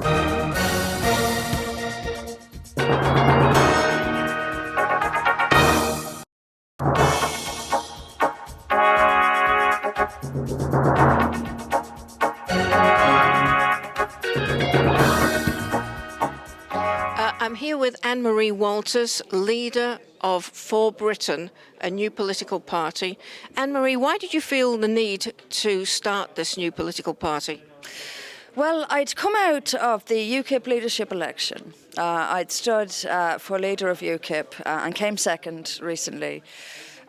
I'm here with Anne-Marie Walters, leader of For Britain, a new political party. Anne-Marie, why did you feel the need to start this new political party? Well, I'd come out of the UKIP leadership election. I'd stood for leader of UKIP and came second recently.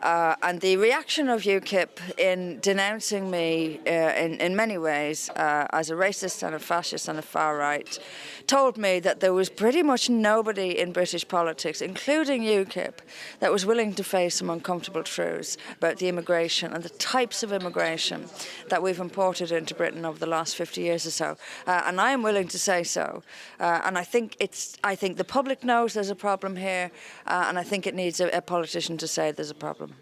And the reaction of UKIP in denouncing me in many ways as a racist and a fascist and a far right told me that there was pretty much nobody in British politics, including UKIP, that was willing to face some uncomfortable truths about the immigration and the types of immigration that we've imported into Britain over the last 50 years or so. And I am willing to say so. And I think the public knows there's a problem here, and I think it needs a politician to say there's a problem.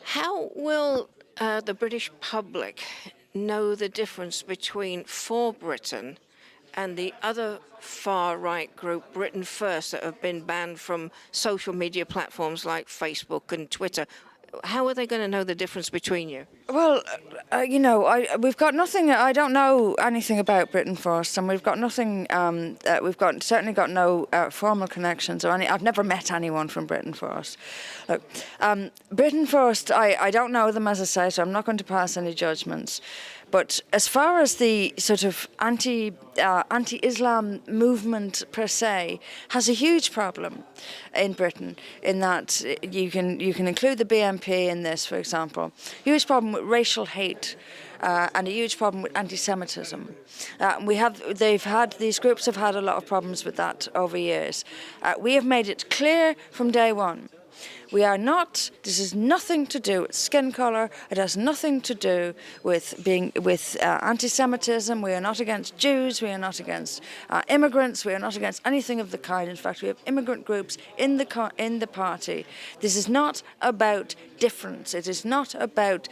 How will the British public know the difference between For Britain and the other far-right group, Britain First, that have been banned from social media platforms like Facebook and Twitter? How are they going to know the difference between you? Well, we've got nothing. I don't know anything about Britain First, and we've got nothing. Certainly got no formal connections or any. I've never met anyone from Britain First. Look, Britain First. I don't know them, as I say, so I'm not going to pass any judgments. But as far as the sort of anti-Islam movement per se has a huge problem in Britain, in that you can include the BNP in this, for example. Huge problem with racial hate. And a huge problem with anti-Semitism. These groups have had a lot of problems with that over years. We have made it clear from day one. This has nothing to do with skin colour. It has nothing to do with anti-Semitism. We are not against Jews. We are not against immigrants. We are not against anything of the kind. In fact, we have immigrant groups in the party. This is not about difference. It is not about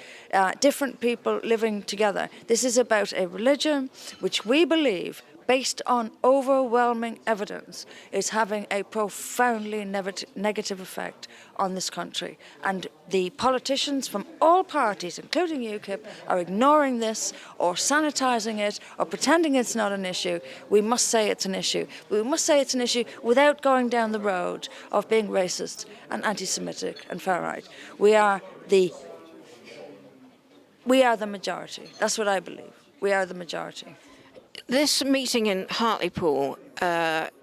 different people living together. This is about a religion which we believe, based on overwhelming evidence, is having a profoundly negative effect on this country. And the politicians from all parties, including UKIP, are ignoring this or sanitising it or pretending it's not an issue. We must say it's an issue. We must say it's an issue without going down the road of being racist and anti-Semitic and far-right. We are the majority. That's what I believe. We are the majority. This meeting in Hartlepool,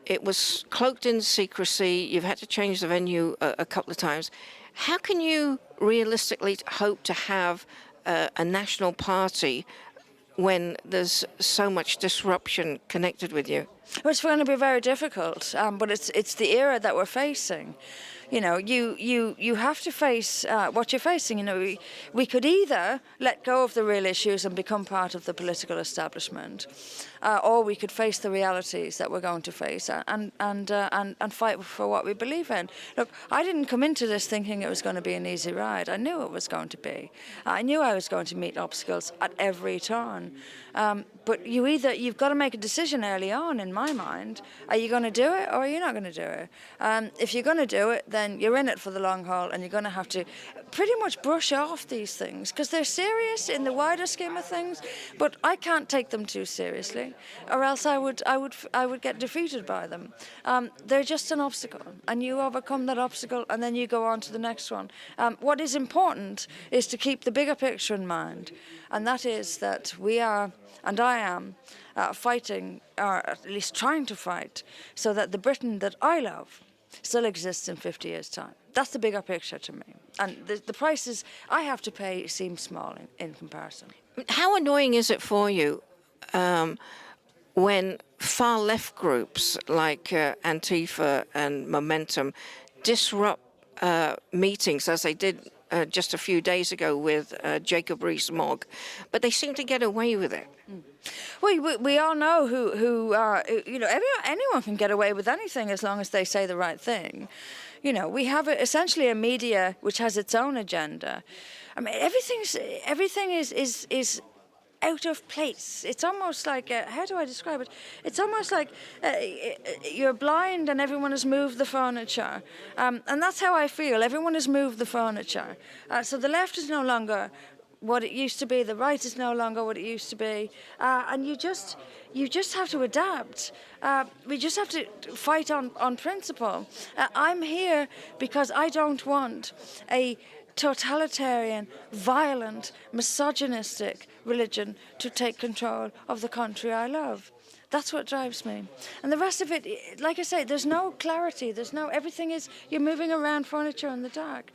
it was cloaked in secrecy. You've had to change the venue a couple of times. How can you realistically hope to have a national party when there's so much disruption connected with you? Well, it's going to be very difficult, but it's the era that we're facing. You know, you have to face what you're facing. You know, we could either let go of the real issues and become part of the political establishment, or we could face the realities that we're going to face and fight for what we believe in. Look, I didn't come into this thinking it was going to be an easy ride. I knew it was going to be. I knew I was going to meet obstacles at every turn. But you've got to make a decision early on, in my mind. Are you going to do it, or are you not going to do it? If you're going to do it, then you're in it for the long haul, and you're going to have to pretty much brush off these things, because they're serious in the wider scheme of things, but I can't take them too seriously, or else I would get defeated by them. They're just an obstacle, and you overcome that obstacle, and then you go on to the next one. What is important is to keep the bigger picture in mind, and that is that we are, and I am, fighting, or at least trying to fight, so that the Britain that I love still exists in 50 years' time. That's the bigger picture to me. And the prices I have to pay seem small in comparison. How annoying is it for you when far-left groups like Antifa and Momentum disrupt meetings, as they did just a few days ago with Jacob Rees-Mogg, but they seem to get away with it? We all know who anyone can get away with anything as long as they say the right thing. You know, we have essentially a media which has its own agenda. I mean, everything is out of place. It's almost like, how do I describe it? It's almost like you're blind and everyone has moved the furniture. And that's how I feel. Everyone has moved the furniture. So the left is no longer what it used to be. The right is no longer what it used to be. And you just have to adapt. We just have to fight on principle. I'm here because I don't want a totalitarian, violent, misogynistic religion to take control of the country I love. That's what drives me. And the rest of it, like I say, there's no clarity. Everything is, you're moving around furniture in the dark.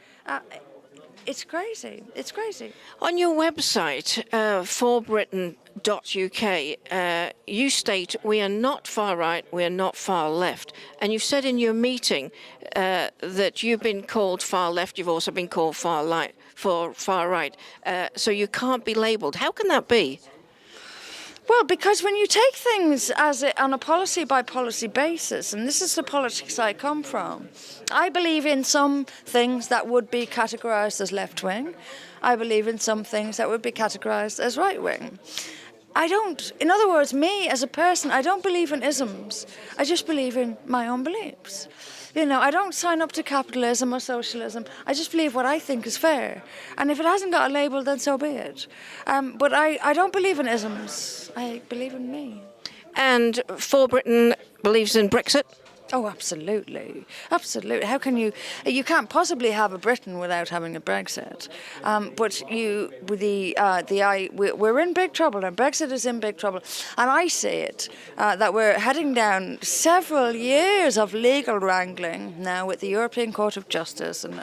It's crazy. It's crazy. On your website, forbritain.uk, you state we are not far right, we are not far left. And you've said in your meeting that you've been called far left, you've also been called far right. So you can't be labelled. How can that be? Well, because when you take things on a policy by policy basis, and this is the politics I come from, I believe in some things that would be categorised as left wing. I believe in some things that would be categorised as right wing. In other words, me as a person, I don't believe in isms. I just believe in my own beliefs. I don't sign up to capitalism or socialism. I just believe what I think is fair. And if it hasn't got a label, then so be it. But I don't believe in isms. I believe in me. And For Britain believes in Brexit? Oh, absolutely. Absolutely. How can you can't possibly have a Britain without having a Brexit. But we're in big trouble, and Brexit is in big trouble. And I see it, that we're heading down several years of legal wrangling now with the European Court of Justice. And,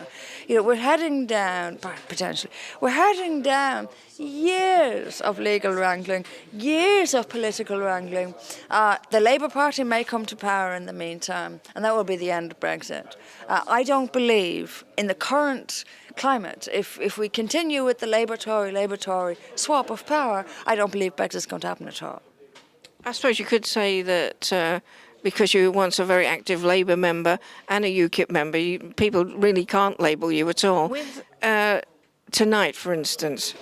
we're heading down, potentially, we're heading down years of legal wrangling, years of political wrangling. The Labour Party may come to power in the meantime, and that will be the end of Brexit. I don't believe in the current climate. If we continue with the Labour-Tory swap of power, I don't believe Brexit is going to happen at all. I suppose you could say that because you were once a very active Labour member and a UKIP member, people really can't label you at all. Tonight, for instance,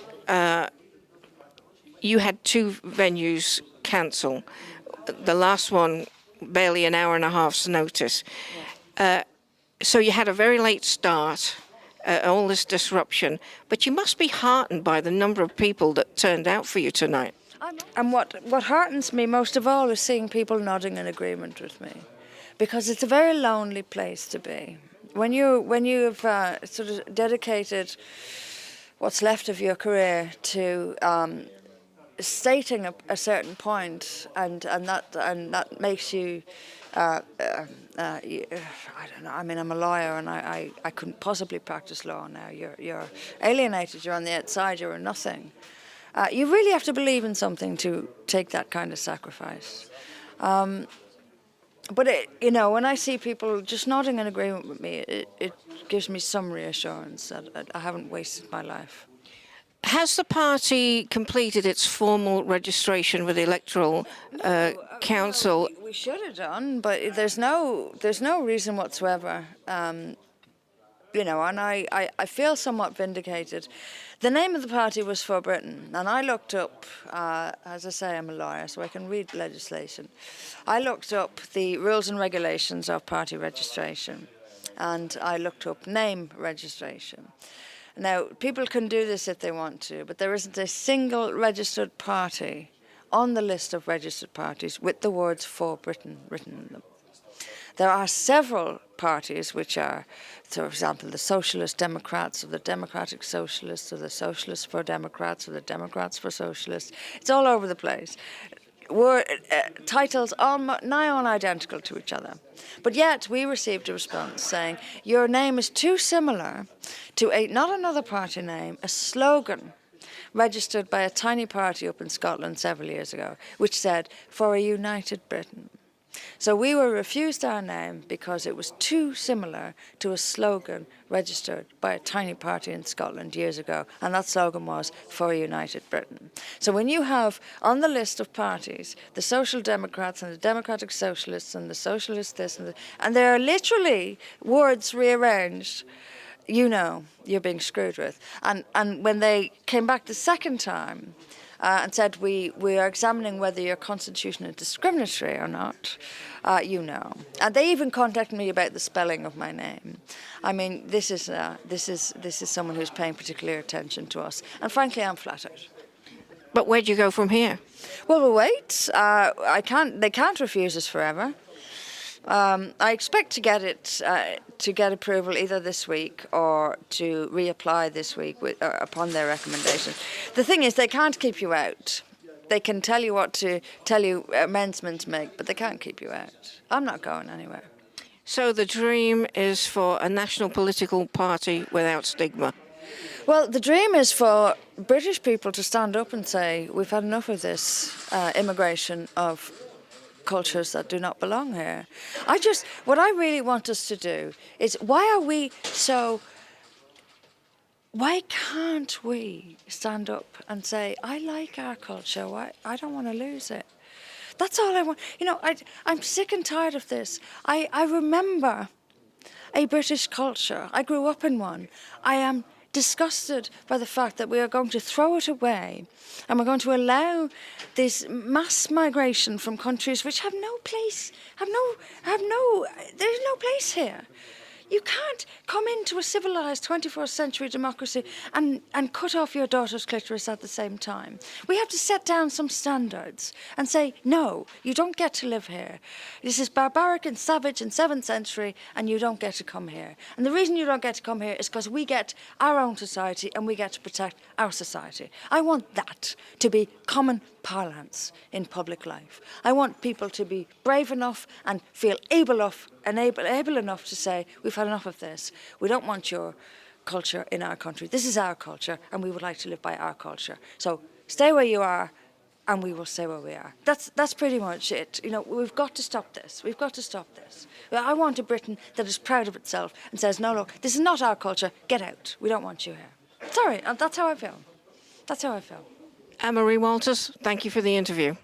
you had 2 venues cancel. The last one, barely an hour and a half's notice. So you had a very late start, all this disruption. But you must be heartened by the number of people that turned out for you tonight. And what heartens me most of all is seeing people nodding in agreement with me, because it's a very lonely place to be. When you've sort of dedicated what's left of your career to stating a certain point, and that makes you. I don't know. I mean, I'm a lawyer, and I couldn't possibly practice law now. You're alienated. You're on the outside. You're a nothing. You really have to believe in something to take that kind of sacrifice. But when I see people just nodding in agreement with me, it gives me some reassurance that I haven't wasted my life. Has the party completed its formal registration with the Electoral Council? We should have done, but there's no reason whatsoever. And I feel somewhat vindicated. The name of the party was For Britain, and I looked up, as I say, I'm a lawyer, so I can read legislation. I looked up the rules and regulations of party registration, and I looked up name registration. Now, people can do this if they want to, but there isn't a single registered party on the list of registered parties with the words For Britain written in them. There are several parties which are, for example, the Socialist Democrats, or the Democratic Socialists, or the Socialists for Democrats, or the Democrats for Socialists. It's all over the place. Titles nigh on identical to each other. But yet we received a response saying, your name is too similar to not another party name, a slogan registered by a tiny party up in Scotland several years ago, which said, For a United Britain. So we were refused our name because it was too similar to a slogan registered by a tiny party in Scotland years ago, and that slogan was For a United Britain. So when you have on the list of parties the Social Democrats and the Democratic Socialists and the Socialists this and there are literally words rearranged, you're being screwed with. And when they came back the second time, and said, we are examining whether your constitution is discriminatory or not, you know. And they even contacted me about the spelling of my name. I mean, this is someone who's paying particular attention to us. And frankly, I'm flattered. But where do you go from here? Well, we'll wait. They can't refuse us forever. I expect to get approval either this week or to reapply this week upon their recommendation. The thing is, they can't keep you out. They can tell you what to tell you amendments make, but they can't keep you out. I'm not going anywhere. So the dream is for a national political party without stigma. Well, the dream is for British people to stand up and say, we've had enough of this immigration of cultures that do not belong here. What I really want us to do is, why can't we stand up and say, I like our culture, I don't want to lose it. That's all I want. You know, I'm sick and tired of this. I remember a British culture. I grew up in one. I am disgusted by the fact that we are going to throw it away and we're going to allow this mass migration from countries which have no place, there's no place here. You can't come into a civilised 21st century democracy and cut off your daughter's clitoris at the same time. We have to set down some standards and say, no, you don't get to live here. This is barbaric and savage in 7th century and you don't get to come here. And the reason you don't get to come here is because we get our own society and we get to protect our society. I want that to be common parlance in public life. I want people to be brave enough and feel able enough to say, we've had enough of this. We don't want your culture in our country. This is our culture and we would like to live by our culture. So stay where you are and we will stay where we are. That's pretty much it. You know, we've got to stop this. We've got to stop this. I want a Britain that is proud of itself and says, no, look, this is not our culture. Get out. We don't want you here. Sorry, that's how I feel. That's how I feel. Anne-Marie Walters, thank you for the interview.